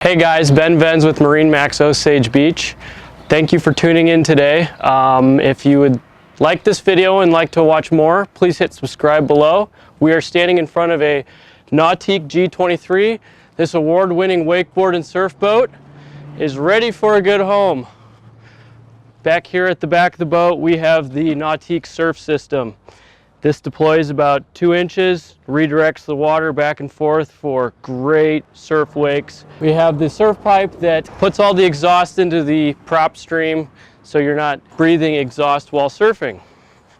Hey guys, ben.vens with MarineMax Osage Beach. Thank you for tuning in today. If you would like this video and like to watch more, please hit subscribe below. We are standing in front of a Nautique G23. This award-winning wakeboard and surf boat is ready for a good home. Back here at the back of the boat, we have the Nautique surf system. This deploys about 2 inches, redirects the water back and forth for great surf wakes. We have the surf pipe that puts all the exhaust into the prop stream so you're not breathing exhaust while surfing.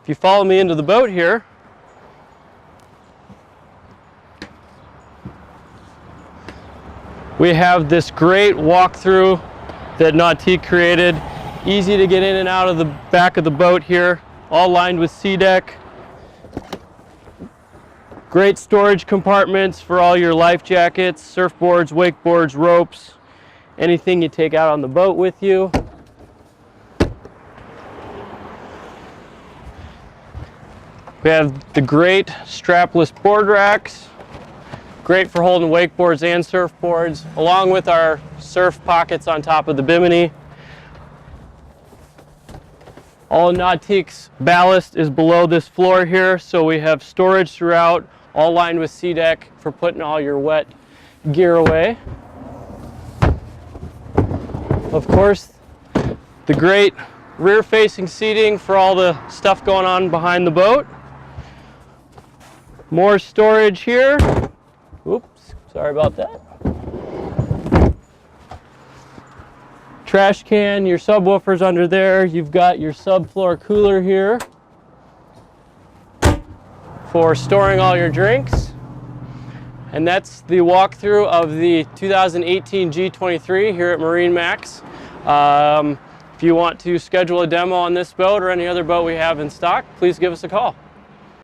If you follow me into the boat here, we have this great walkthrough that Nautique created. Easy to get in and out of the back of the boat here, all lined with SeaDek. Great storage compartments for all your life jackets, surfboards, wakeboards, ropes, anything you take out on the boat with you. We have the great strapless board racks, great for holding wakeboards and surfboards, along with our surf pockets on top of the bimini. All Nautique's ballast is below this floor here, so we have storage throughout, all lined with SeaDek for putting all your wet gear away. Of course, the great rear-facing seating for all the stuff going on behind the boat. More storage here. Oops, sorry about that. Trash can, your subwoofers under there. You've got your subfloor cooler here for storing all your drinks. And that's the walkthrough of the 2018 G23 here at MarineMax. If you want to schedule a demo on this boat or any other boat we have in stock, please give us a call.